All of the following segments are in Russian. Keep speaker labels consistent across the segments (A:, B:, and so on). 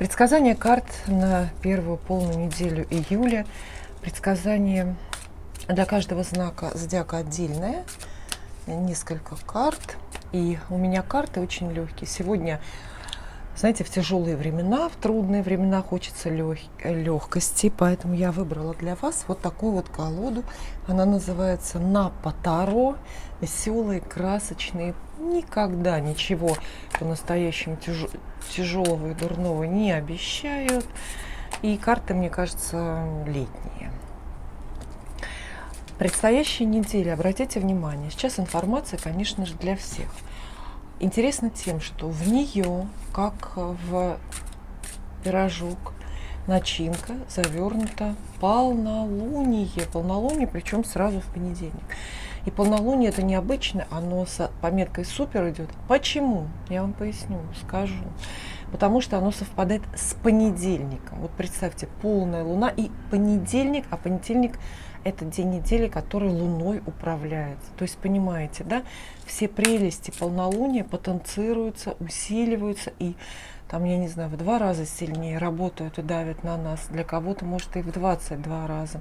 A: Предсказание карт на первую полную неделю июля. Предсказание для каждого знака зодиака отдельное. Несколько карт. И у меня карты очень легкие. Сегодня, знаете, в тяжелые времена, в трудные времена хочется легкости. Поэтому я выбрала для вас вот такую вот колоду. Она называется Напа Таро. Веселые, красочные. Никогда ничего по-настоящему тяжелого и дурного не обещают. И карты, мне кажется, летние. Предстоящая неделя, обратите внимание, сейчас информация, конечно же, для всех. Интересно тем, что в нее, как в пирожок, начинка завернута полнолуние. Полнолуние, причем сразу в понедельник. И полнолуние это необычно, оно с пометкой супер идет. Почему? Я вам поясню, скажу. Потому что оно совпадает с понедельником. Вот представьте, полная луна и понедельник, а понедельник это день недели, который луной управляется. То есть, понимаете, да, все прелести полнолуния потенцируются, усиливаются и там, я не знаю, в 2 раза сильнее работают и давят на нас. Для кого-то, может, и в 22 раза.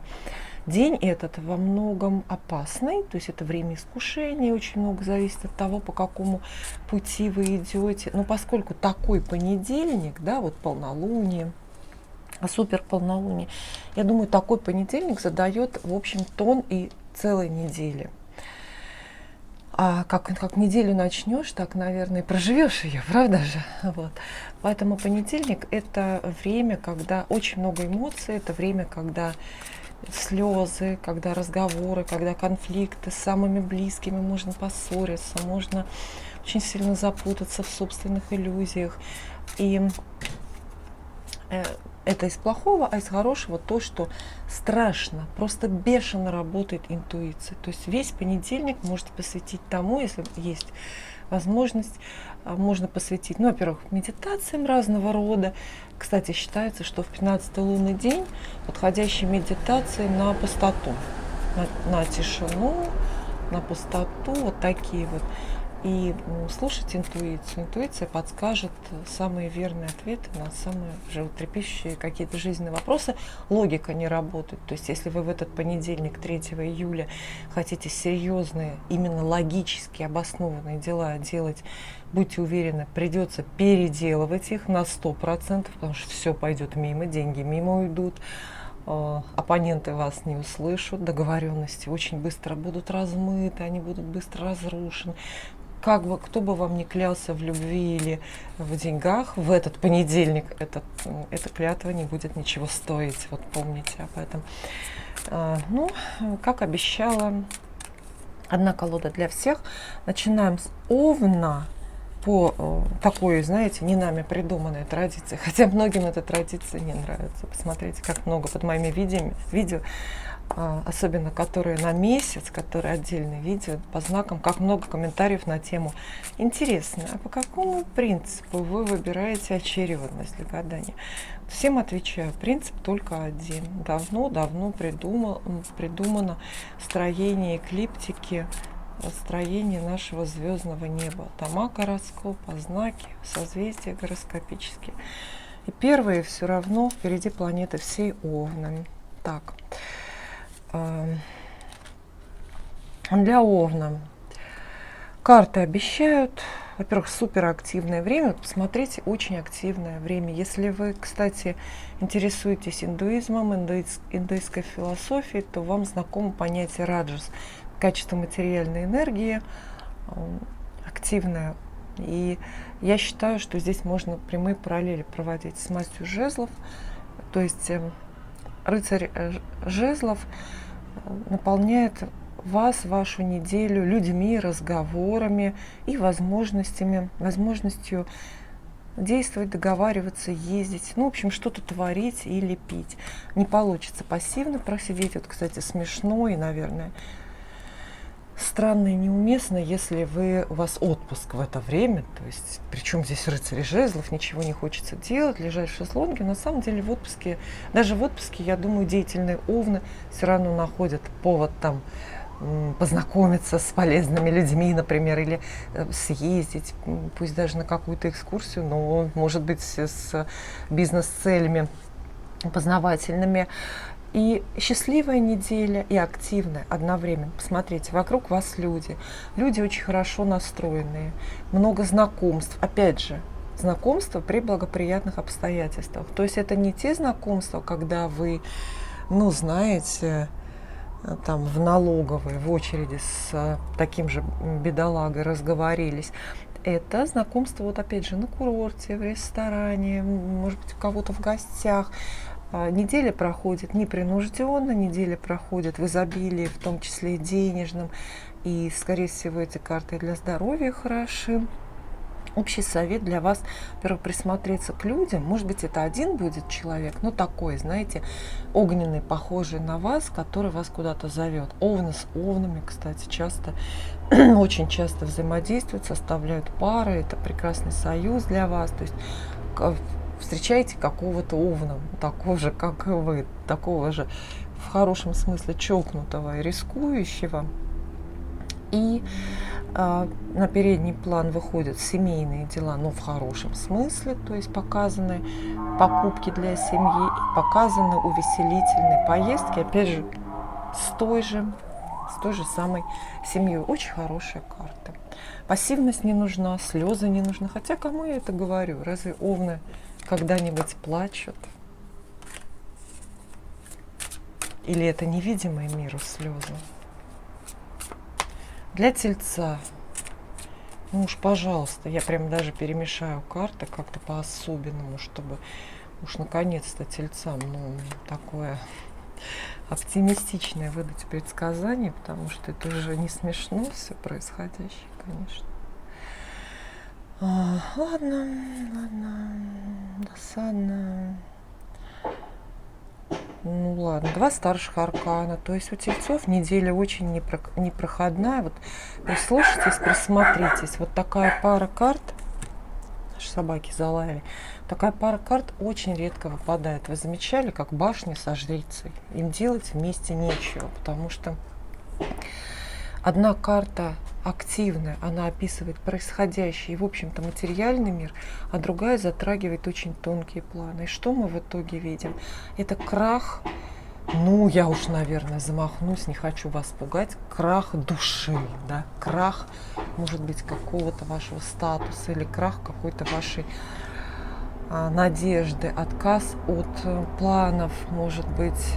A: День этот во многом опасный, то есть это время искушения, очень много зависит от того, по какому пути вы идете. Но поскольку такой понедельник, да, вот полнолуние, супер полнолуние, я думаю, такой понедельник задает, в общем, тон и целой недели. А как неделю начнешь, так, наверное, проживешь ее, правда же? Вот. Поэтому понедельник это время, когда очень много эмоций, это время, когда слезы, когда разговоры, когда конфликты с самыми близкими, можно поссориться, можно очень сильно запутаться в собственных иллюзиях. И это из плохого, а из хорошего то, что страшно, просто бешено работает интуиция. То есть весь понедельник можете посвятить тому, если есть возможность, можно посвятить, ну, во-первых, медитациям разного рода. Кстати, считается, что в 15-й лунный день подходящие медитации на пустоту, на тишину, на пустоту, вот такие вот. И слушать интуицию. Интуиция подскажет самые верные ответы на самые животрепещущие какие-то жизненные вопросы. Логика не работает. То есть, если вы в этот понедельник, 3 июля, хотите серьезные, именно логически обоснованные дела делать, будьте уверены, придется переделывать их на 100%, потому что все пойдет мимо, деньги мимо уйдут. Оппоненты вас не услышат, договоренности очень быстро будут размыты, они будут быстро разрушены. Как бы, кто бы вам ни клялся в любви или в деньгах, в этот понедельник эта клятва не будет ничего стоить. Вот помните об этом. Ну, как обещала, одна колода для всех. Начинаем с Овна по такой, знаете, не нами придуманной традиции. Хотя многим эта традиция не нравится. Посмотрите, как много под моими видео, особенно которые на месяц, которые отдельные видео по знакам, как много комментариев на тему. Интересно, а по какому принципу вы выбираете очередность для гадания? Всем отвечаю, принцип только один. Давно придумано строение эклиптики, строение нашего звездного неба. Тома гороскопа, знаки, созвездия гороскопические. И первые все равно впереди планеты всей Овна. Так. Для Овна карты обещают, во-первых, суперактивное время. Посмотрите, очень активное время. Если вы, кстати, интересуетесь индуизмом, индуистской философией, то вам знакомо понятие раджас, качество материальной энергии, активное. И я считаю, что здесь можно прямые параллели проводить с мастью жезлов. То есть рыцарь жезлов наполняет вас, вашу неделю людьми, разговорами и возможностью действовать, договариваться, ездить, ну, в общем, что-то творить или пить. Не получится пассивно просидеть. Вот, кстати, смешно и, наверное, странно и неуместно, если у вас отпуск в это время, то есть, причем здесь рыцарь жезлов, ничего не хочется делать, лежать в шезлонге. На самом деле в отпуске, даже в отпуске, я думаю, деятельные овны все равно находят повод там познакомиться с полезными людьми, например, или съездить, пусть даже на какую-то экскурсию, но, может быть, с бизнес-целями познавательными. И счастливая неделя, и активная одновременно. Посмотрите, вокруг вас люди. Люди очень хорошо настроенные, много знакомств. Опять же, знакомства при благоприятных обстоятельствах. То есть это не те знакомства, когда вы, ну, знаете, там в налоговой, в очереди с таким же бедолагой разговорились. Это знакомство, вот опять же, на курорте, в ресторане, может быть, у кого-то в гостях. Неделя проходит непринужденно, неделя проходит в изобилии, в том числе и денежном. И, скорее всего, эти карты для здоровья хороши. Общий совет для вас, во-первых, присмотреться к людям. Может быть, это один будет человек, но такой, знаете, огненный, похожий на вас, который вас куда-то зовет. Овны с овнами, кстати, часто, очень часто взаимодействуют, составляют пары. Это прекрасный союз для вас. То есть встречаете какого-то овна, такого же, как и вы, такого же в хорошем смысле чокнутого и рискующего. И на передний план выходят семейные дела, но в хорошем смысле, то есть показаны покупки для семьи, показаны увеселительные поездки, опять же, с той же самой семьей. Очень хорошая карта. Пассивность не нужна, слезы не нужны. Хотя кому я это говорю? Разве овны когда-нибудь плачут? Или это невидимые миру слезы? Для тельца, ну уж, пожалуйста, я прям даже перемешаю карты как-то по-особенному, чтобы уж наконец-то тельцам, ну, такое оптимистичное выдать предсказание, потому что это уже не смешно все происходящее, конечно. Ладно, досадно. Ну ладно, 2 старших аркана. То есть у тельцов неделя очень непроходная. Вот прислушайтесь, присмотритесь. Вот такая пара карт, наши собаки залаяли, такая пара карт очень редко выпадает. Вы замечали, как башня со жрицей? Им делать вместе нечего, потому что одна карта активная, она описывает происходящее и, в общем-то, материальный мир, а другая затрагивает очень тонкие планы. И что мы в итоге видим? Это крах, ну, я уж, наверное, замахнусь, не хочу вас пугать, крах души, да, крах, может быть, какого-то вашего статуса или крах какой-то вашей надежды, отказ от планов, может быть,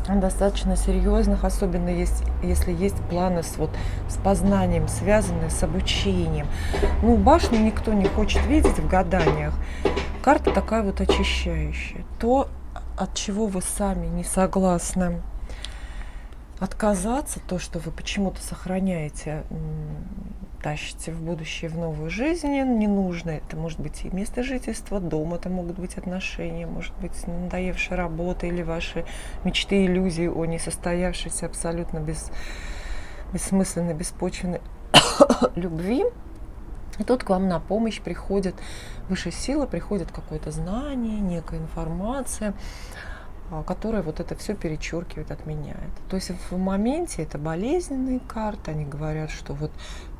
A: достаточно серьезных, особенно если есть планы с познанием, связанные с обучением. Ну, башню никто не хочет видеть в гаданиях. Карта такая вот очищающая. То, от чего вы сами не согласны отказаться, то, что вы почему-то сохраняете, тащите в будущее, в новую жизнь, не нужно. Это может быть и место жительства, дом, это могут быть отношения, может быть надоевшая работа или ваши мечты, иллюзии о несостоявшейся, абсолютно бессмысленной, беспочвенной любви. И тут к вам на помощь приходит высшая сила, приходит какое-то знание, некая информация, которая вот это все перечеркивает, отменяет. То есть в моменте это болезненные карты, они говорят, что вот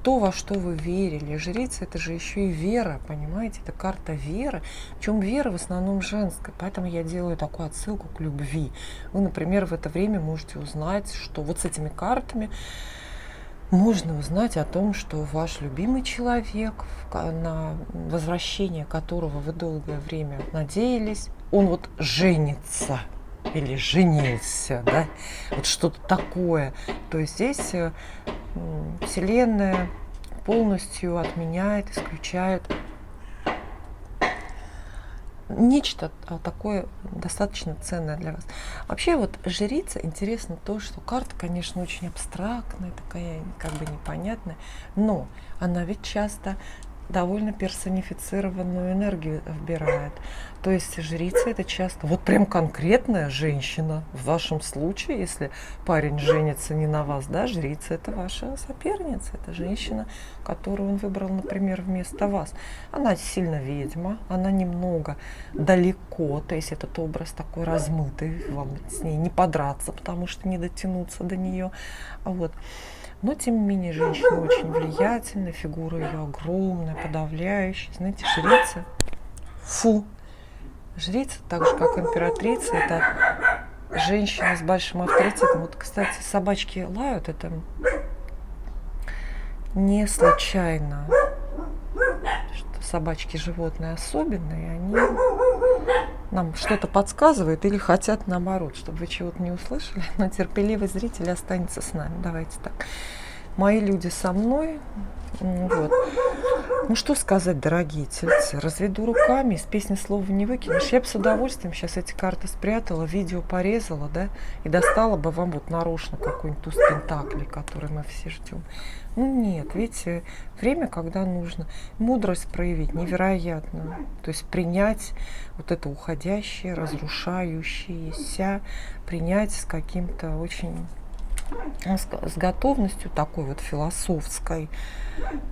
A: то, во что вы верили, жрица, это же еще и вера, понимаете, это карта веры, причем вера в основном женская, поэтому я делаю такую отсылку к любви. Вы, например, в это время можете узнать, что вот с этими картами можно узнать о том, что ваш любимый человек, на возвращение которого вы долгое время надеялись, он вот женится или женился, да, вот что-то такое. То есть здесь Вселенная полностью отменяет, исключает нечто такое достаточно ценное для вас. Вообще вот жрица, интересно то, что карта, конечно, очень абстрактная, такая как бы непонятная, но она ведь часто довольно персонифицированную энергию вбирает. То есть жрица это часто, вот прям конкретная женщина. В вашем случае, если парень женится не на вас, да, жрица это ваша соперница, это женщина, которую он выбрал, например, вместо вас. Она сильно ведьма, она немного далеко, то есть этот образ такой размытый, вам с ней не подраться, потому что не дотянуться до нее. Вот. Но, тем не менее, женщина очень влиятельная, фигура ее огромная, подавляющая. Знаете, жрица, фу, жрица, так же, как императрица, это женщина с большим авторитетом. Вот, кстати, собачки лают, это не случайно, что собачки животные особенные, они нам что-то подсказывают или хотят наоборот, чтобы вы чего-то не услышали, но терпеливый зритель останется с нами. Давайте так. Мои люди со мной. Вот. Ну что сказать, дорогие тельцы, разведу руками, из песни слова не выкинешь. Я бы с удовольствием сейчас эти карты спрятала, видео порезала, да, и достала бы вам вот нарочно какой-нибудь туз пентаклей, который мы все ждем. Ну нет, видите, время, когда нужно мудрость проявить, невероятно. То есть принять вот это уходящее, разрушающееся, принять с каким-то очень, с готовностью такой вот философской.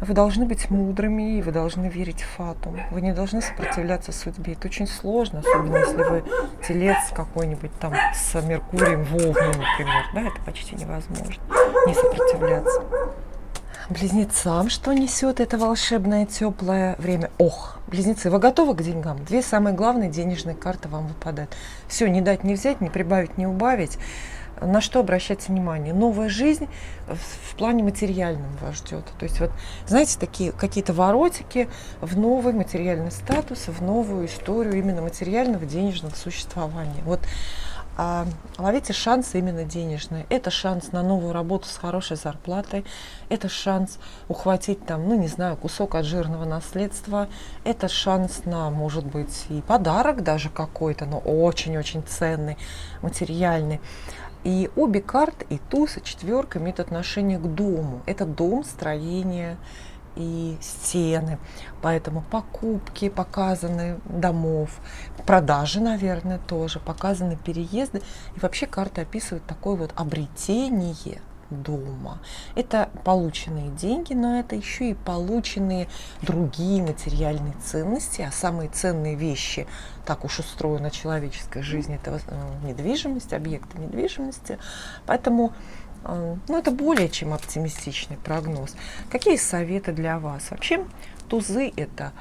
A: Вы должны быть мудрыми, и вы должны верить в фатум. Вы не должны сопротивляться судьбе. Это очень сложно, особенно если вы телец какой-нибудь там с Меркурием в Овне, например. Да, это почти невозможно, не сопротивляться. Близнецам что несет это волшебное теплое время? Ох, близнецы, вы готовы к деньгам? Две самые главные денежные карты вам выпадают. Все, не дать, не взять, не прибавить, не убавить. На что обращать внимание? Новая жизнь в плане материальном вас ждет. То есть вот, знаете, такие какие-то воротики в новый материальный статус, в новую историю именно материального денежного существования. Вот ловите шансы именно денежные. Это шанс на новую работу с хорошей зарплатой. Это шанс ухватить там, ну не знаю, кусок от жирного наследства. Это шанс на, может быть, и подарок даже какой-то, но очень-очень ценный, материальный. И обе карты, и туз, и четверка, имеют отношение к дому. Это дом, строение и стены. Поэтому покупки показаны домов, продажи, наверное, тоже, показаны переезды. И вообще карты описывают такое вот обретение дома. Это полученные деньги, но это еще и полученные другие материальные ценности, а самые ценные вещи, так уж устроена человеческая жизнь, это недвижимость, объекты недвижимости. Поэтому ну, это более чем оптимистичный прогноз. Какие советы для вас? Вообще тузы это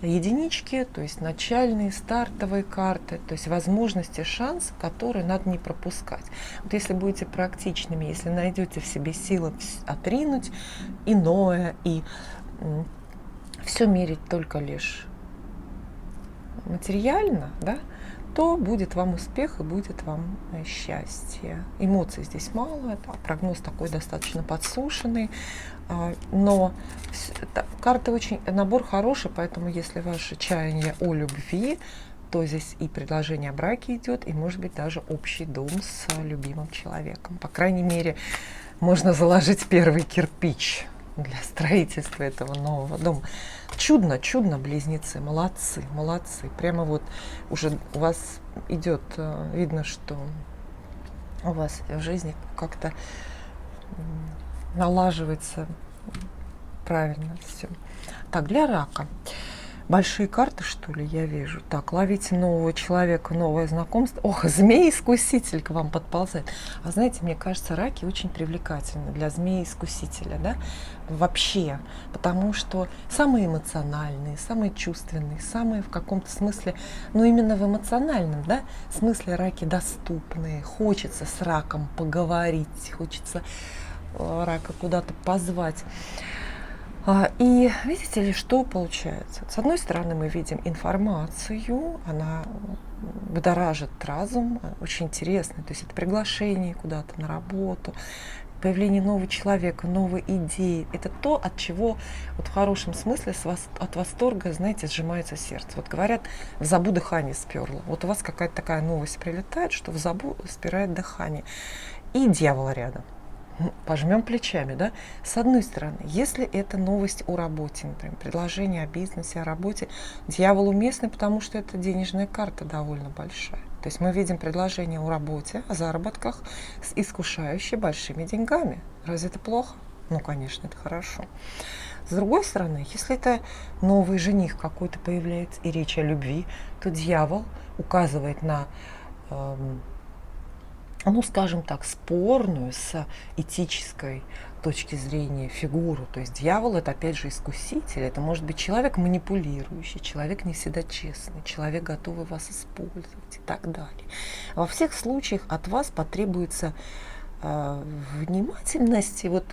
A: единички, то есть начальные, стартовые карты, то есть возможности, шансы, которые надо не пропускать. Вот если будете практичными, если найдете в себе силы отринуть иное и все мерить только лишь материально, да, то будет вам успех и будет вам счастье. Эмоций здесь мало, прогноз такой достаточно подсушенный, но карты очень, набор хороший, поэтому если ваше чаяние о любви, то здесь и предложение о браке идет, и может быть даже общий дом с любимым человеком. По крайней мере, можно заложить первый кирпич для строительства этого нового дома. Чудно, чудно, близнецы, молодцы, молодцы. Прямо вот уже у вас идет, видно, что у вас в жизни как-то налаживается правильно все. Так, для рака. Большие карты, что ли, я вижу. Так, ловите нового человека, новое знакомство. Ох, змей-искуситель к вам подползает. А знаете, мне кажется, раки очень привлекательны для змеи-искусителя, да, вообще. Потому что самые эмоциональные, самые чувственные, самые в каком-то смысле, ну именно в эмоциональном, да, смысле раки доступные. Хочется с раком поговорить, хочется рака куда-то позвать. И видите ли, что получается? С одной стороны, мы видим информацию, она будоражит разум, очень интересно. То есть это приглашение куда-то на работу, появление нового человека, новой идеи. Это то, от чего вот в хорошем смысле от восторга, знаете, сжимается сердце. Вот говорят, в забу дыхание сперло. Вот у вас какая-то такая новость прилетает, что в забу спирает дыхание. И дьявол рядом. Пожмем плечами, да? С одной стороны, если это новость о работе, например, предложение о бизнесе, о работе, дьявол уместный, потому что это денежная карта довольно большая. То есть мы видим предложение о работе, о заработках с искушающей большими деньгами. Разве это плохо? Ну, конечно, это хорошо. С другой стороны, если это новый жених какой-то появляется и речь о любви, то дьявол указывает на ну, скажем так, спорную с этической точки зрения фигуру. То есть дьявол – это, опять же, искуситель. Это может быть человек манипулирующий, человек не всегда честный, человек, готовый вас использовать и так далее. Во всех случаях от вас потребуется внимательность. И вот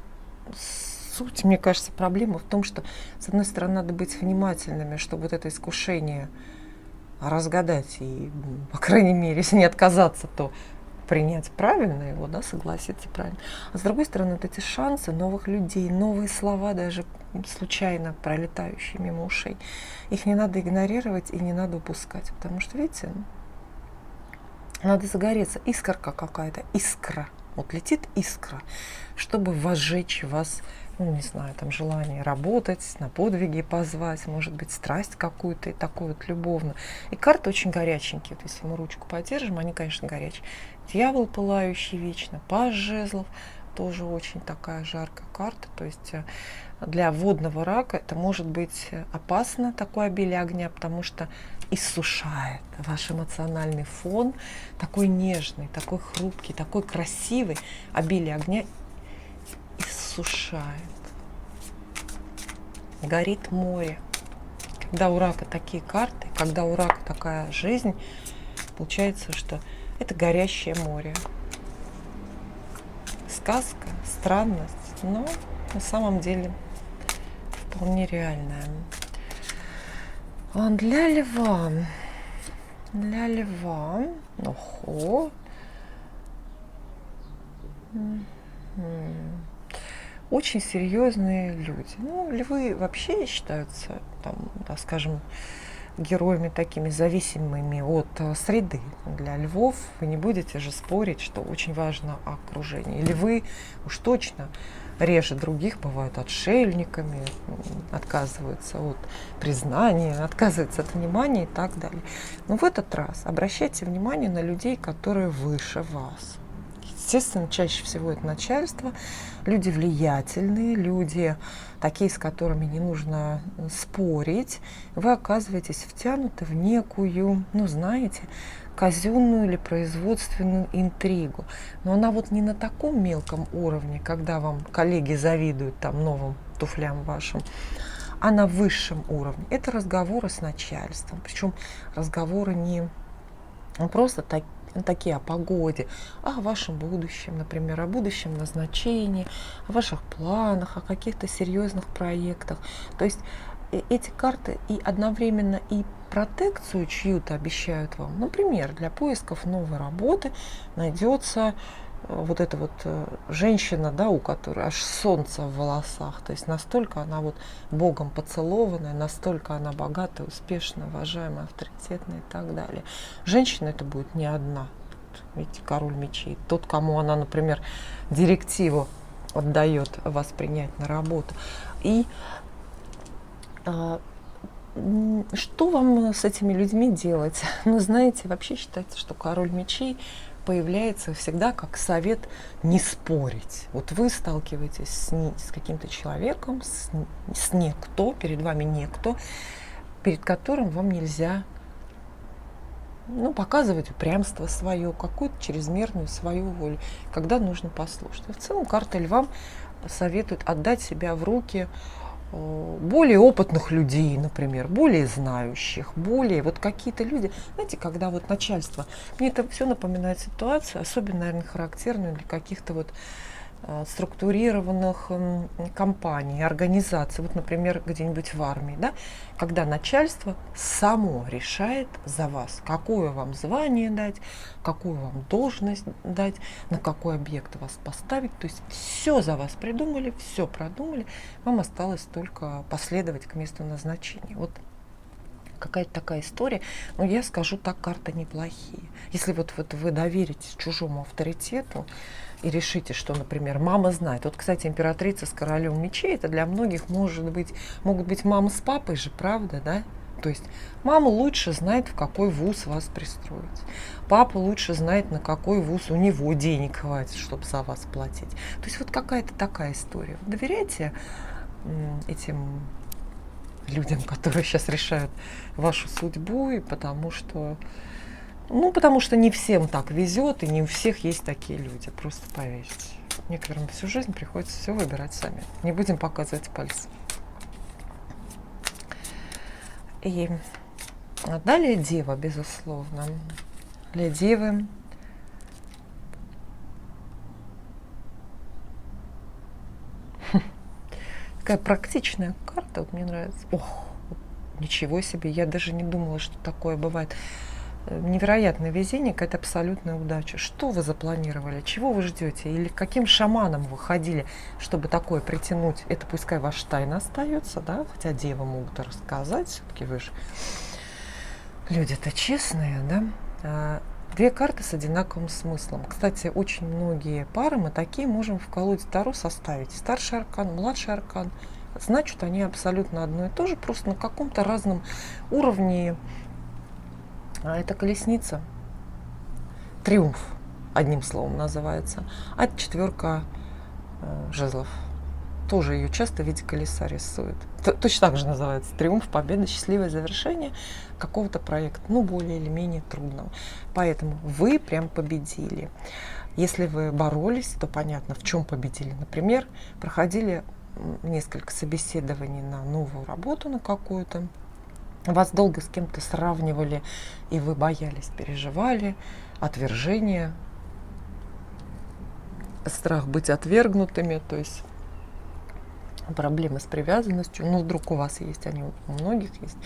A: суть, мне кажется, проблема в том, что, с одной стороны, надо быть внимательными, чтобы вот это искушение разгадать и, по крайней мере, если не отказаться, то принять правильно его, да, согласиться правильно. А с другой стороны, вот эти шансы новых людей, новые слова, даже случайно пролетающие мимо ушей, их не надо игнорировать и не надо упускать. Потому что, видите, надо загореться. Искорка какая-то, искра. Вот летит искра, чтобы возжечь вас, ну, не знаю, там желание работать, на подвиги позвать, может быть, страсть какую-то и такую вот любовную. И карты очень горяченькие. Вот если мы ручку подержим, они, конечно, горячие. Дьявол, пылающий вечно, паж жезлов, тоже очень такая жаркая карта. То есть для водного рака это может быть опасно, такое обилие огня, потому что иссушает ваш эмоциональный фон, такой нежный, такой хрупкий, такой красивый. Обилие огня иссушает. Горит море. Когда у рака такие карты, когда у рака такая жизнь, получается, что это горящее море. Сказка, странность, но на самом деле вполне реальная. Для льва. Для льва. Ого. Очень серьезные люди. Ну, львы вообще считаются, там, да, скажем, героями такими зависимыми от среды. Для львов вы не будете же спорить, что очень важно окружение. Львы уж точно реже других бывают отшельниками, отказываются от признания, отказываются от внимания и так далее. Но в этот раз обращайте внимание на людей, которые выше вас. Естественно, чаще всего это начальство, люди влиятельные, люди такие, с которыми не нужно спорить. Вы оказываетесь втянуты в некую, ну, знаете, казенную или производственную интригу. Но она вот не на таком мелком уровне, когда вам коллеги завидуют там новым туфлям вашим, а на высшем уровне. Это разговоры с начальством. Причем разговоры не просто такие о погоде, а о вашем будущем, например, о будущем назначении, о ваших планах, о каких-то серьезных проектах. То есть эти карты и одновременно и протекцию чью-то обещают вам. Например, для поисков новой работы найдется вот эта вот женщина, да, у которой аж солнце в волосах, то есть настолько она вот Богом поцелованная, настолько она богатая, успешная, уважаемая, авторитетная и так далее. Женщина это будет не одна. Видите, король мечей. Тот, кому она, например, директиву отдает вас принять на работу. И что вам с этими людьми делать? Ну, знаете, вообще считается, что король мечей появляется всегда как совет не спорить. Вот вы сталкиваетесь с каким-то человеком, с некто, перед вами некто, перед которым вам нельзя, ну, показывать упрямство свое, какую-то чрезмерную свою волю, когда нужно послушать. И в целом карта львам советует отдать себя в руки более опытных людей, например, более знающих, более вот какие-то люди, знаете, когда вот начальство, мне это все напоминает ситуацию, особенно, наверное, характерную для каких-то вот структурированных компаний, организаций, вот, например, где-нибудь в армии, да, когда начальство само решает за вас, какое вам звание дать, какую вам должность дать, на какой объект вас поставить, то есть все за вас придумали, все продумали, вам осталось только последовать к месту назначения. Вот Какая-то такая история. Но я скажу так, карты неплохие. Если вот вы доверитесь чужому авторитету и решите, что, например, мама знает. Вот, кстати, императрица с королем мечей, это для многих могут быть мама с папой же, правда, да? То есть мама лучше знает, в какой вуз вас пристроить. Папа лучше знает, на какой вуз у него денег хватит, чтобы за вас платить. То есть вот какая-то такая история. Вы доверяйте этим людям, которые сейчас решают вашу судьбу, и потому что не всем так везет, и не у всех есть такие люди. Просто поверьте. Некоторым всю жизнь приходится все выбирать сами. Не будем показывать пальцы. И далее Дева, безусловно. Для Девы такая практичная карта, вот мне нравится. Ох, ничего себе, я даже не думала, что такое бывает. Невероятное везение, какая-то абсолютная удача. Что вы запланировали, чего вы ждете, или к каким шаманам вы ходили, чтобы такое притянуть? Это пускай ваша тайна остается, да, хотя девы могут рассказать, все-таки вы же люди-то честные, да. Две карты с одинаковым смыслом. Кстати, очень многие пары мы такие можем в колоде Таро составить. Старший аркан, младший аркан. Значит, они абсолютно одно и то же, просто на каком-то разном уровне. А это колесница. Триумф, одним словом называется. А это четверка жезлов. Тоже ее часто в виде колеса рисуют. Точно так же называется. Триумф, победа, счастливое завершение какого-то проекта, более или менее трудного. Поэтому вы прям победили. Если вы боролись, то понятно, в чем победили. Например, проходили несколько собеседований на новую работу, на какую-то. Вас долго с кем-то сравнивали, и вы боялись, переживали, отвержение, страх быть отвергнутыми, то есть проблемы с привязанностью, вдруг у вас есть, они у многих есть,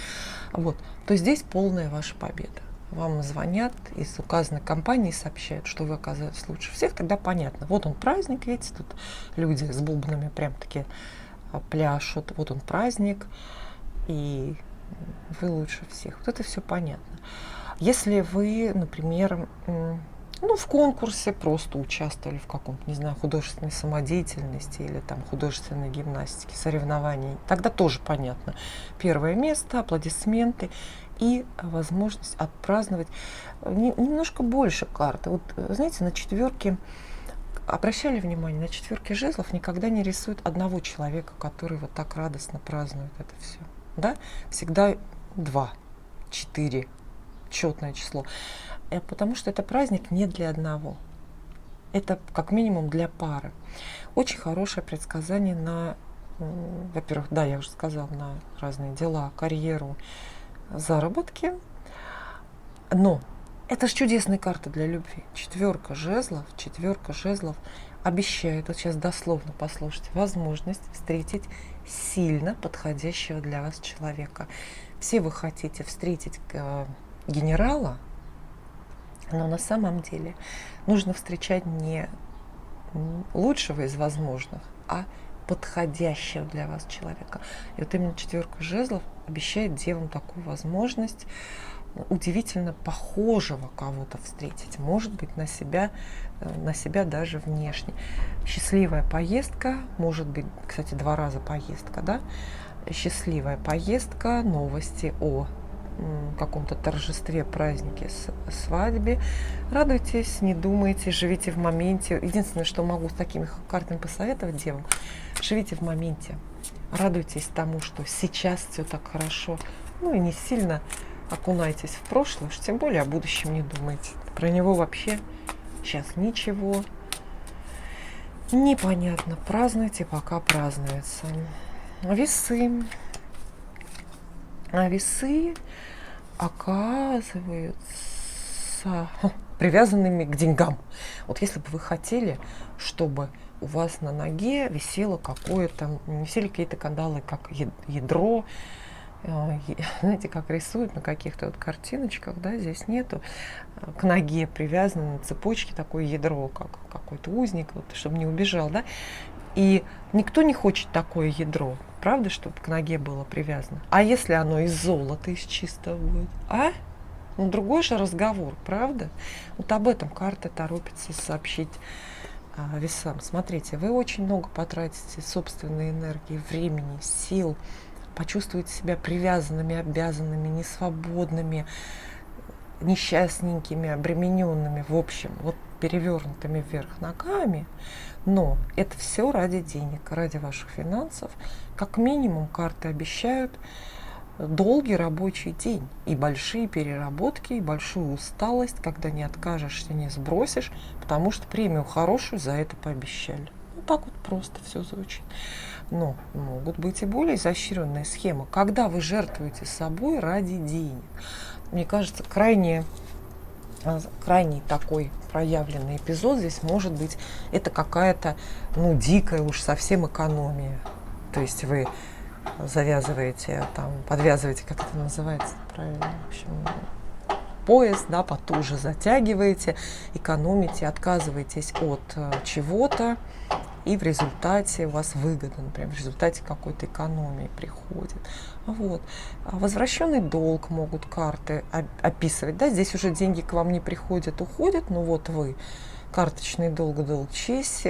A: то здесь полная ваша победа. Вам звонят из указанной компании, сообщают, что вы оказались лучше всех, тогда понятно. Вот он праздник, видите, тут люди с бубнами прям-таки пляшут, вот он праздник, и вы лучше всех. Вот это все понятно. Если вы, например, в конкурсе просто участвовали в каком-то, не знаю, художественной самодеятельности или там художественной гимнастике, соревнований, тогда тоже понятно. Первое место, аплодисменты и возможность отпраздновать немножко больше карты. Вот, знаете, на четверке, обращали внимание, на четверке жезлов никогда не рисуют одного человека, который вот так радостно празднует это все. Да? Всегда 2, 4, четное число. Потому что это праздник не для одного. Это как минимум для пары. Очень хорошее предсказание на, во-первых, да, я уже сказала, на разные дела, карьеру, заработки. Но это же чудесные карты для любви. Четверка жезлов обещает, вот сейчас дословно послушайте, возможность встретить сильно подходящего для вас человека. Все вы хотите встретить генерала, но на самом деле нужно встречать не лучшего из возможных, а подходящего для вас человека. И вот именно четверка жезлов обещает девам такую возможность удивительно похожего кого-то встретить, может быть, на себя даже внешне. Счастливая поездка, может быть, кстати, 2 раза поездка, да? Счастливая поездка, новости о каком-то торжестве, празднике, свадьбе. Радуйтесь, не думайте, живите в моменте. Единственное, что могу с такими картами посоветовать девам, живите в моменте. Радуйтесь тому, что сейчас все так хорошо. И не сильно окунайтесь в прошлое, уж тем более о будущем не думайте. Про него вообще сейчас ничего непонятно. Празднуйте, пока празднуется. Весы. А весы оказываются привязанными к деньгам. Вот если бы вы хотели, чтобы у вас на ноге висели какие-то кандалы, как ядро, знаете, как рисуют на каких-то вот картиночках, да, здесь нету, к ноге привязано на цепочке такое ядро, как какой-то узник, вот, чтобы не убежал, да, и никто не хочет такое ядро, правда, чтобы к ноге было привязано? А если оно из золота, из чистого будет? А? Ну, другой же разговор, правда? Вот об этом карта торопится сообщить весам. Смотрите, вы очень много потратите собственной энергии, времени, сил, почувствуете себя привязанными, обязанными, несвободными, несчастненькими, обремененными, в общем, вот перевернутыми вверх ногами. Но это все ради денег, ради ваших финансов. Как минимум карты обещают долгий рабочий день и большие переработки, и большую усталость, когда не откажешься, не сбросишь, потому что премию хорошую за это пообещали. Ну, так вот просто все звучит. Но могут быть и более изощренные схемы, когда вы жертвуете собой ради денег. Мне кажется, крайний такой проявленный эпизод здесь может быть, это какая-то, ну, дикая уж совсем экономия. То есть вы завязываете, там, подвязываете, как это называется правильно, в общем, пояс, да, потуже затягиваете, экономите, отказываетесь от чего-то, и в результате у вас выгода, например, в результате какой-то экономии приходит. Вот. Возвращенный долг могут карты описывать. Да? Здесь уже деньги к вам не приходят, уходят, но вот вы карточный долг честь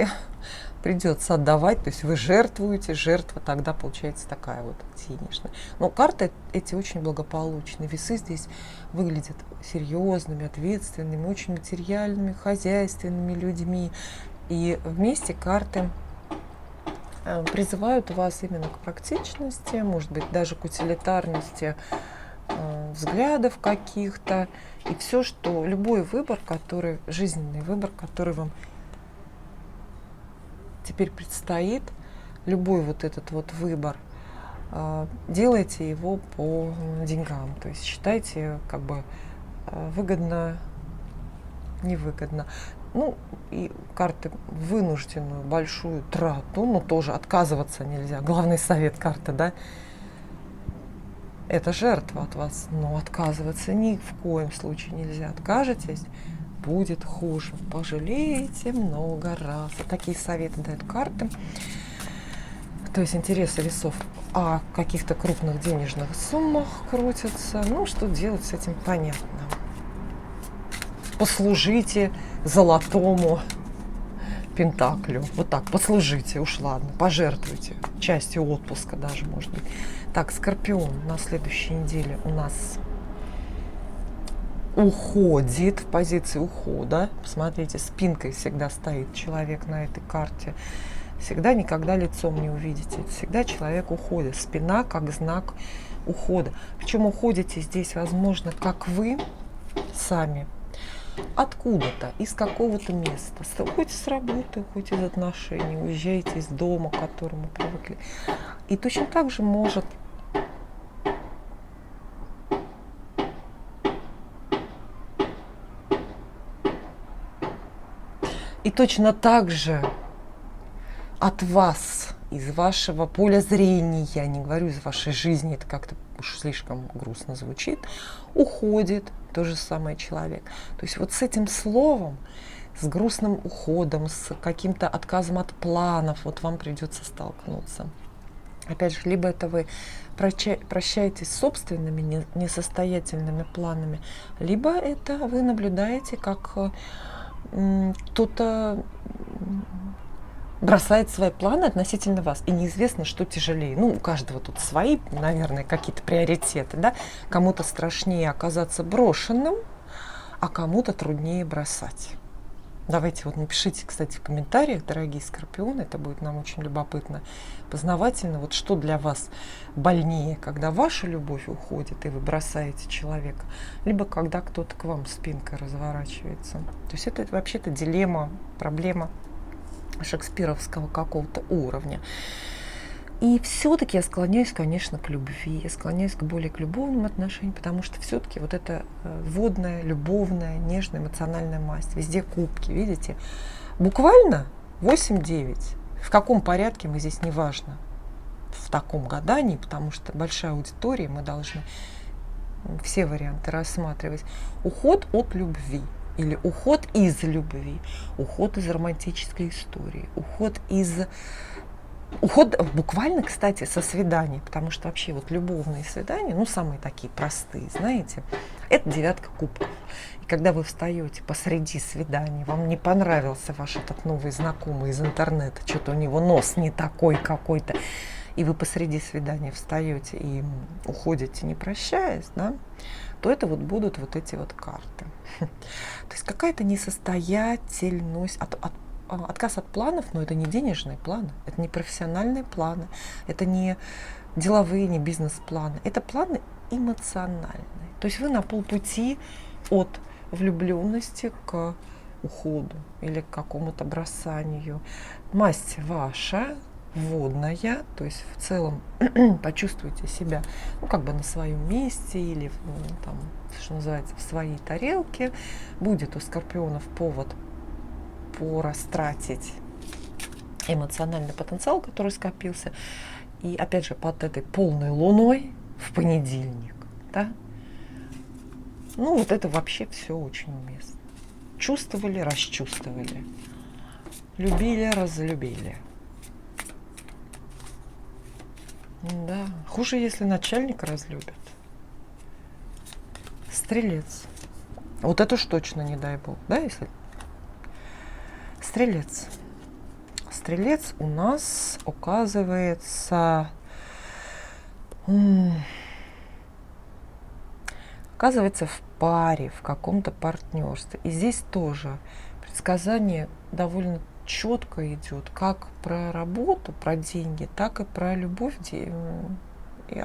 A: придется отдавать, то есть вы жертвуете, жертва тогда получается такая вот денежная. Но карты эти очень благополучные, весы здесь выглядят серьезными, ответственными, очень материальными, хозяйственными людьми. И вместе карты призывают вас именно к практичности, может быть, даже к утилитарности взглядов каких-то. И все, что любой выбор, жизненный выбор, который вам теперь предстоит, любой вот этот вот выбор, делайте его по деньгам. То есть считайте, как бы выгодно, невыгодно. Ну, и карты вынужденную большую трату, но тоже отказываться нельзя. Главный совет карты, да, это жертва от вас, но отказываться ни в коем случае нельзя. Откажетесь, будет хуже, пожалеете много раз. Вот такие советы дают карты. То есть интересы весов о каких-то крупных денежных суммах крутятся. Ну, что делать с этим, понятно. Послужите золотому пентаклю. Вот так, послужите, уж ладно, пожертвуйте частью отпуска даже, может быть. Так, Скорпион на следующей неделе у нас уходит в позиции ухода. Посмотрите, спинкой всегда стоит человек на этой карте. Всегда никогда лицом не увидите. Всегда человек уходит. Спина как знак ухода. Причем уходите здесь, возможно, как вы сами, откуда-то, из какого-то места. Хоть с работы, хоть из отношений. Уезжаете из дома, к которому привыкли. И точно так же может от вас, из вашего поля зрения, я не говорю из вашей жизни, это как-то уж слишком грустно звучит, уходит тот же самый человек. То есть вот с этим словом, с грустным уходом, с каким-то отказом от планов, вот вам придется столкнуться. Опять же, либо это вы прощаетесь с собственными несостоятельными планами, либо это вы наблюдаете, как кто-то бросает свои планы относительно вас. И неизвестно, что тяжелее. Ну, у каждого тут свои, наверное, какие-то приоритеты. Да? Кому-то страшнее оказаться брошенным, а кому-то труднее бросать. Давайте вот напишите, кстати, в комментариях, дорогие скорпионы, это будет нам очень любопытно, познавательно, вот что для вас больнее, когда ваша любовь уходит и вы бросаете человека, либо когда кто-то к вам спинкой разворачивается. То есть это вообще-то дилемма, проблема шекспировского какого-то уровня. И все-таки я склоняюсь, конечно, к любви, я склоняюсь к более к любовным отношениям, потому что все-таки вот эта водная, любовная, нежная, эмоциональная масть, везде кубки, видите? Буквально 8-9. В каком порядке мы здесь, неважно, в таком гадании, потому что большая аудитория, мы должны все варианты рассматривать. Уход от любви. Или уход из любви, уход из романтической истории, уход из Уход буквально, кстати, со свиданий, потому что вообще вот любовные свидания, ну, самые такие простые, знаете, это 9 кубков. И когда вы встаете посреди свидания, вам не понравился ваш этот новый знакомый из интернета, что-то у него нос не такой какой-то, и вы посреди свидания встаете и уходите, не прощаясь, да, то это вот будут вот эти вот карты. То есть какая-то несостоятельность, отказ от планов, но это не денежные планы, это не профессиональные планы, это не деловые, не бизнес-планы, это планы эмоциональные. То есть вы на полпути от влюбленности к уходу или к какому-то бросанию. Масть ваша, водная, то есть в целом почувствуйте себя, ну, как бы на своем месте или там, что называется, в своей тарелке. Будет у скорпионов повод порастратить эмоциональный потенциал, который скопился. И опять же, под этой полной луной в понедельник, да, ну вот это вообще все очень уместно. Чувствовали, расчувствовали, любили, разлюбили. Да, хуже, если начальник разлюбит. Стрелец. Вот это уж точно не дай бог, да, если... Стрелец. Стрелец у нас оказывается в паре, в каком-то партнерстве. И здесь тоже предсказание довольно четко идет, как про работу, про деньги, так и про любовь. И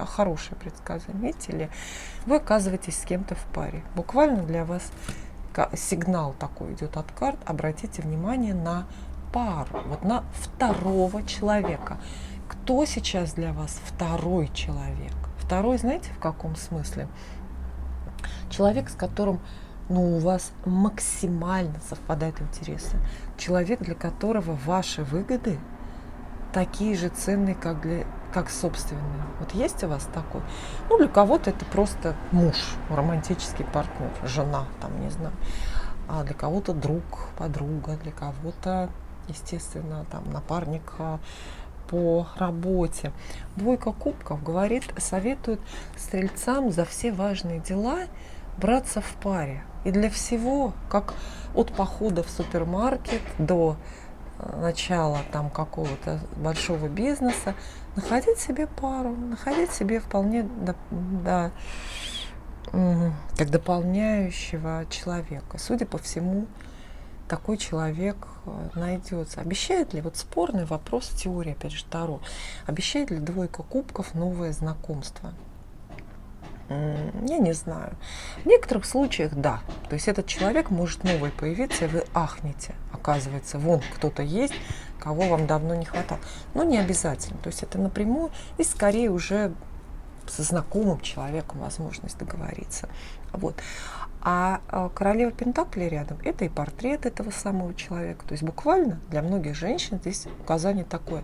A: хорошее предсказание. Видите ли, вы оказываетесь с кем-то в паре. Буквально для вас сигнал такой идет от карт. Обратите внимание на пару, вот на второго человека. Кто сейчас для вас второй человек? Второй, знаете, в каком смысле? Человек, с которым, ну, у вас максимально совпадают интересы. Человек, для которого ваши выгоды такие же ценные, как собственные. Вот есть у вас такой? Ну, для кого-то это просто муж, романтический партнер, жена, там, не знаю. А для кого-то друг, подруга, для кого-то, естественно, там, напарник по работе. Двойка кубков говорит, советует стрельцам за все важные дела браться в паре. И для всего, как от похода в супермаркет до начала там какого-то большого бизнеса, находить себе пару, находить себе вполне как дополняющего человека. Судя по всему, такой человек найдется. Обещает ли, вот спорный вопрос в теории, опять же, Таро, обещает ли двойка кубков новое знакомство? Я не знаю. В некоторых случаях да. То есть этот человек может новый появиться, и вы ахнете. Оказывается, вон кто-то есть, кого вам давно не хватало. Но не обязательно. То есть это напрямую и скорее уже со знакомым человеком возможность договориться. Вот. А королева Пентаклей рядом – это и портрет этого самого человека. То есть буквально для многих женщин здесь указание такое.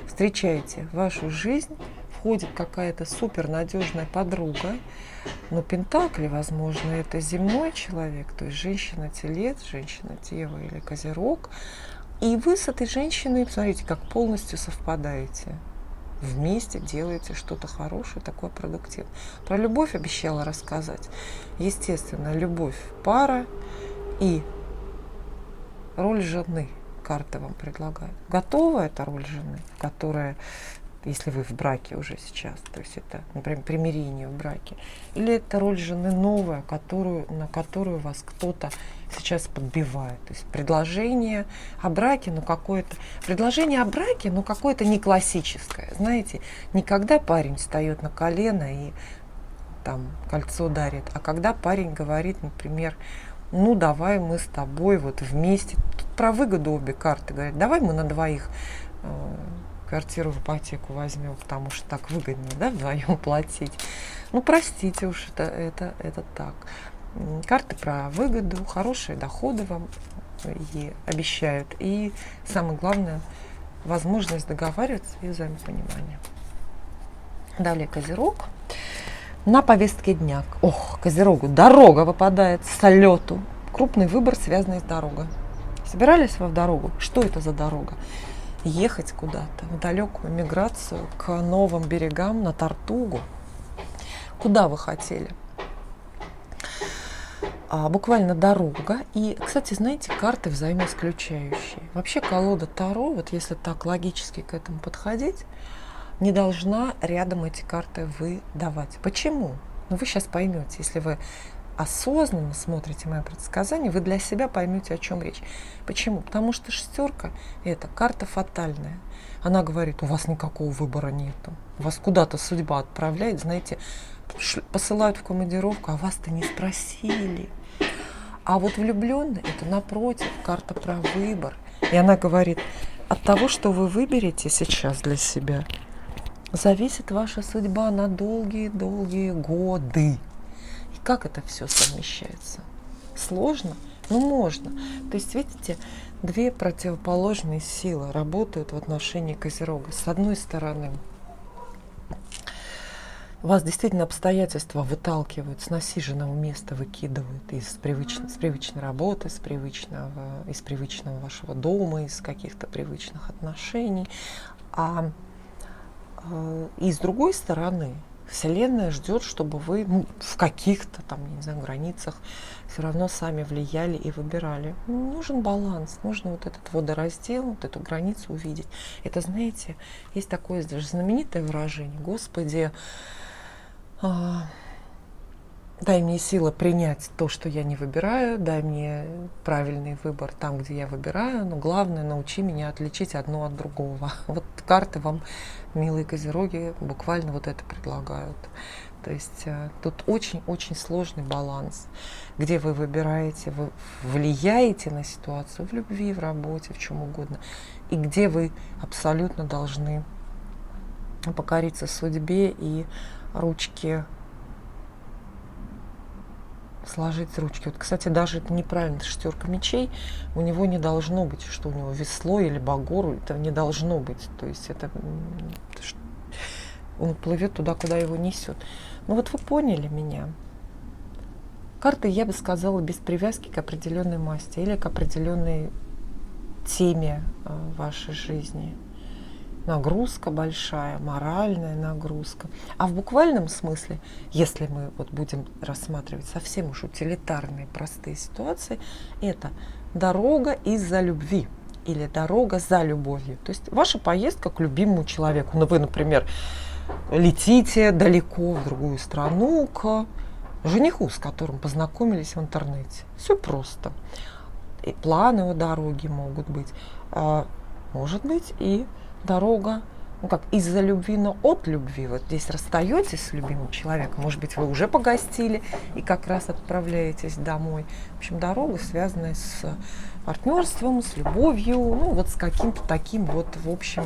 A: Встречаете в вашу жизнь, входит какая-то супернадежная подруга, но Пентакли, возможно, это земной человек, то есть женщина-телец, женщина-дева или козерог. И вы с этой женщиной, смотрите, как полностью совпадаете. Вместе делаете что-то хорошее, такое продуктивное. Про любовь обещала рассказать. Естественно, любовь, пара и роль жены. Карты вам предлагают. Готова эта роль жены, которая, если вы в браке уже сейчас, то есть это, например, примирение в браке, или это роль жены новая, на которую вас кто-то сейчас подбивает. То есть предложение о браке, но какое-то не классическое. Знаете, не когда парень встает на колено и там кольцо дарит, а когда парень говорит, например, ну давай мы с тобой вот вместе. Тут про выгоду обе карты говорят. Давай мы на двоих квартиру в ипотеку возьмем, потому что так выгоднее, да, вдвоем платить. Ну, простите уж, это так. Карты про выгоду, хорошие доходы вам и обещают. И самое главное, возможность договариваться и взаимопонимание. Далее Козерог. На повестке дня. Ох, Козерогу дорога выпадает с лету. Крупный выбор, связанный с дорогой. Собирались вы в дорогу? Что это за дорога? ехать куда-то в далекую миграцию к новым берегам на Тартугу. Куда вы хотели? Буквально дорога. И, кстати, знаете, карты взаимоисключающие. Вообще колода Таро, вот если так логически к этому подходить, не должна рядом эти карты выдавать. Почему? Ну, вы сейчас поймете, если вы осознанно смотрите мои предсказания, вы для себя поймете, о чем речь. Почему? Потому что шестерка – это карта фатальная. Она говорит, у вас никакого выбора нету. Вас куда-то судьба отправляет, знаете, посылают в командировку, а вас-то не спросили. А вот влюбленный – это напротив, карта про выбор. И она говорит, от того, что вы выберете сейчас для себя, зависит ваша судьба на долгие-долгие годы. И как это все совмещается? Сложно? Ну, можно. То есть, видите, две противоположные силы работают в отношении Козерога. С одной стороны, вас действительно обстоятельства выталкивают с насиженного места, выкидывают из привычной работы, из привычного вашего дома, из каких-то привычных отношений. И с другой стороны, Вселенная ждет, чтобы вы в каких-то там, не знаю, границах все равно сами влияли и выбирали. Нужен баланс, нужно вот этот водораздел, вот эту границу увидеть. Это, знаете, есть такое даже знаменитое выражение: Господи, дай мне силы принять то, что я не выбираю, дай мне правильный выбор там, где я выбираю, но главное, научи меня отличить одно от другого. Вот карты вам, милые козероги, буквально вот это предлагают. То есть тут очень-очень сложный баланс, где вы выбираете, вы влияете на ситуацию в любви, в работе, в чем угодно, и где вы абсолютно должны покориться судьбе и сложить ручки. Вот, кстати, даже это неправильно, шестерка мечей, у него не должно быть, что у него весло или багор, это не должно быть. То есть это он плывет туда, куда его несет. Ну вот вы поняли меня. Карты, я бы сказала, без привязки к определенной масти или к определенной теме вашей жизни. Нагрузка большая, моральная нагрузка. А в буквальном смысле, если мы вот будем рассматривать совсем уж утилитарные, простые ситуации, это дорога из-за любви или дорога за любовью. То есть ваша поездка к любимому человеку. Ну, вы, например, летите далеко в другую страну к жениху, с которым познакомились в интернете. Все просто. И планы о дороге могут быть. Может быть и дорога, ну как, из-за любви, но от любви. Вот здесь расстаетесь с любимым человеком, может быть, вы уже погостили и как раз отправляетесь домой. В общем, дорога, связанная с партнерством, с любовью, ну вот с каким-то таким вот, в общем,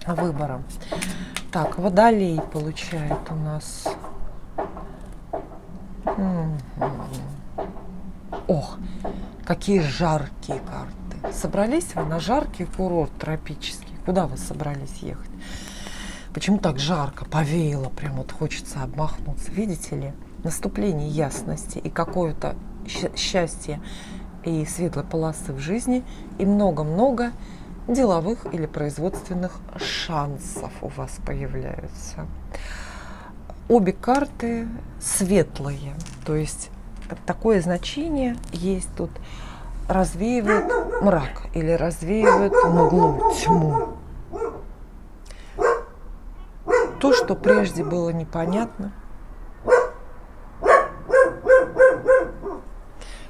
A: выбором. Так, Водолей получает у нас. Ох, какие жаркие карты. Собрались вы на жаркий курорт тропический. Куда вы собрались ехать? Почему так жарко, повеяло, прям вот хочется обмахнуться. Видите ли, наступление ясности и какое-то счастье и светлой полосы в жизни, и много-много деловых или производственных шансов у вас появляются. Обе карты светлые, то есть такое значение есть тут. Развеивают мрак или развеивают мглу, тьму. То, что прежде было непонятно,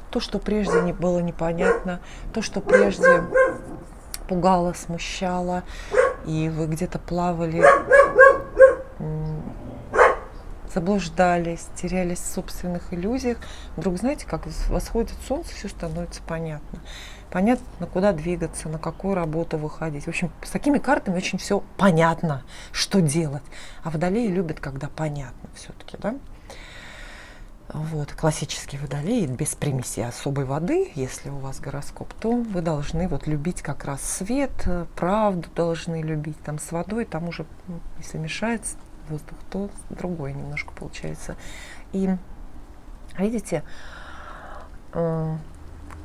A: то, что прежде не было непонятно, то, что прежде пугало, смущало, и вы где-то плавали, заблуждались, терялись в собственных иллюзиях. Вдруг, знаете, как восходит солнце, все становится понятно. Понятно, куда двигаться, на какую работу выходить. В общем, с такими картами очень все понятно, что делать. А водолеи любят, когда понятно все-таки, да? Вот, классический водолей, без примеси особой воды, если у вас гороскоп, то вы должны вот любить как раз свет, правду должны любить. Там с водой, там уже, если мешается воздух, то другой немножко получается. И видите,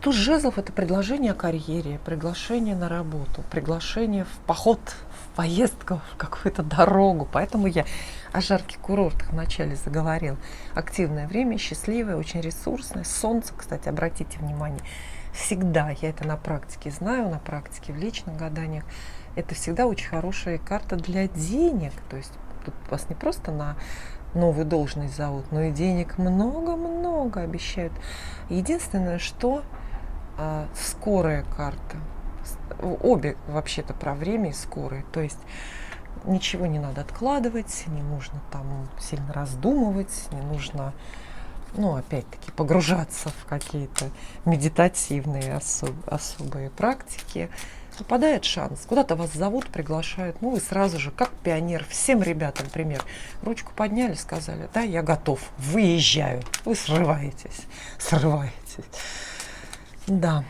A: Туз жезлов — это предложение о карьере, приглашение на работу, приглашение в поход, в поездку, в какую-то дорогу. Поэтому я о жарких курортах вначале заговорила. Активное время, счастливое, очень ресурсное. Солнце, кстати, обратите внимание, всегда, я это на практике знаю, на практике в личных гаданиях, это всегда очень хорошая карта для денег. То есть тут вас не просто на новую должность зовут, но и денег много-много обещают. Единственное, что скорая карта. Обе вообще-то про время и скорые. То есть ничего не надо откладывать, не нужно там сильно раздумывать, не нужно, ну, опять-таки, погружаться в какие-то медитативные особые практики. Выпадает шанс, куда-то вас зовут, приглашают, ну, вы сразу же, как пионер, всем ребятам, например, ручку подняли, сказали: да, я готов, выезжаю. Вы срываетесь. Да.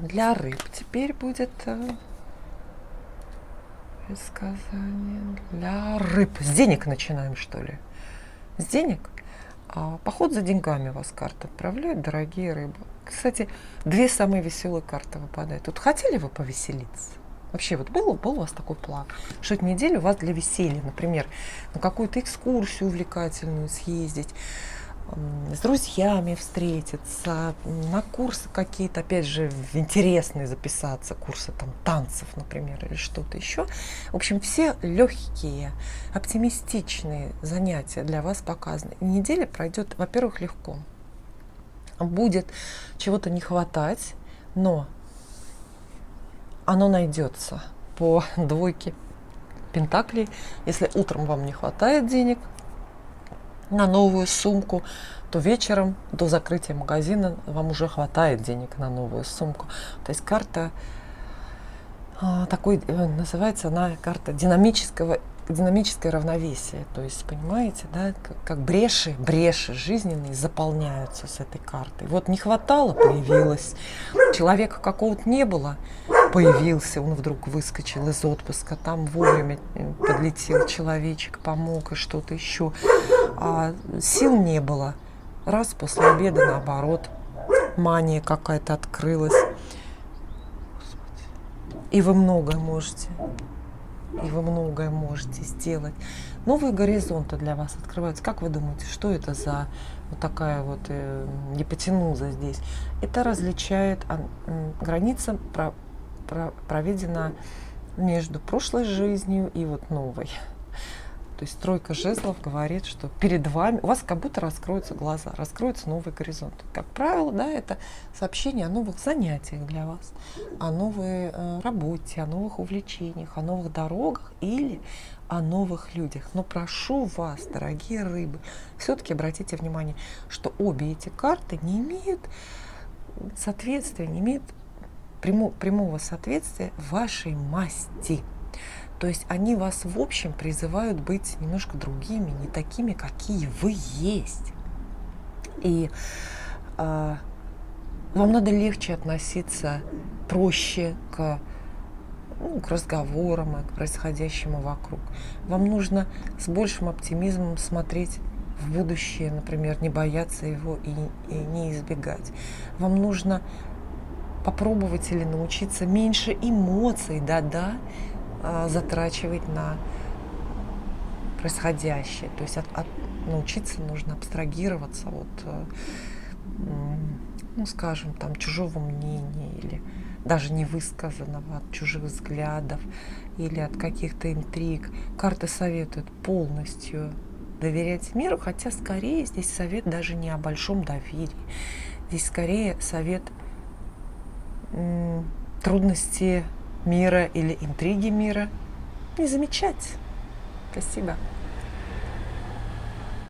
A: Для рыб теперь будет предсказание для рыб. С денег начинаем, что ли? С денег? Поход за деньгами вас карта отправляет, дорогие рыбы. Кстати, две самые веселые карты выпадают. Тут хотели вы повеселиться? Вообще, вот был у вас такой план, что эту неделю у вас для веселья, например, на какую-то экскурсию увлекательную съездить, с друзьями встретиться, на курсы какие-то, опять же, интересные записаться, курсы там танцев, например, или что-то еще. В общем, все легкие, оптимистичные занятия для вас показаны. Неделя пройдет, во-первых, легко. Будет чего-то не хватать, но оно найдется по двойке пентаклей. Если утром вам не хватает денег на новую сумку, то вечером до закрытия магазина вам уже хватает денег на новую сумку. То есть карта такой, называется она карта динамическое равновесие. То есть, понимаете, да, как бреши жизненные заполняются с этой картой. Вот не хватало — появилось. Человека какого-то не было — появился, он вдруг выскочил из отпуска, там вовремя подлетел человечек, помог и что-то еще. Сил не было. Раз после обеда, наоборот, мания какая-то открылась. И вы многое можете сделать. Новые горизонты для вас открываются. Как вы думаете, что это за вот такая вот гипотенуза здесь? Это различает, граница проведена между прошлой жизнью и вот новой. То есть тройка жезлов говорит, что перед вами, у вас как будто раскроются глаза, раскроются новые горизонты. Как правило, да, это сообщение о новых занятиях для вас, о новой работе, о новых увлечениях, о новых дорогах или о новых людях. Но прошу вас, дорогие рыбы, все-таки обратите внимание, что обе эти карты не имеют соответствия, не имеют прямого соответствия вашей масти. То есть они вас в общем призывают быть немножко другими, не такими, какие вы есть. И вам надо легче относиться, проще к разговорам, к происходящему вокруг. Вам нужно с большим оптимизмом смотреть в будущее, например, не бояться его и не избегать. Вам нужно попробовать или научиться меньше эмоций, затрачивать на происходящее. То есть научиться нужно абстрагироваться от, скажем, там, чужого мнения или даже невысказанного, от чужих взглядов или от каких-то интриг. Карты советуют полностью доверять миру, хотя скорее здесь совет даже не о большом доверии. Здесь скорее совет трудности мира или интриги мира не замечать. Спасибо.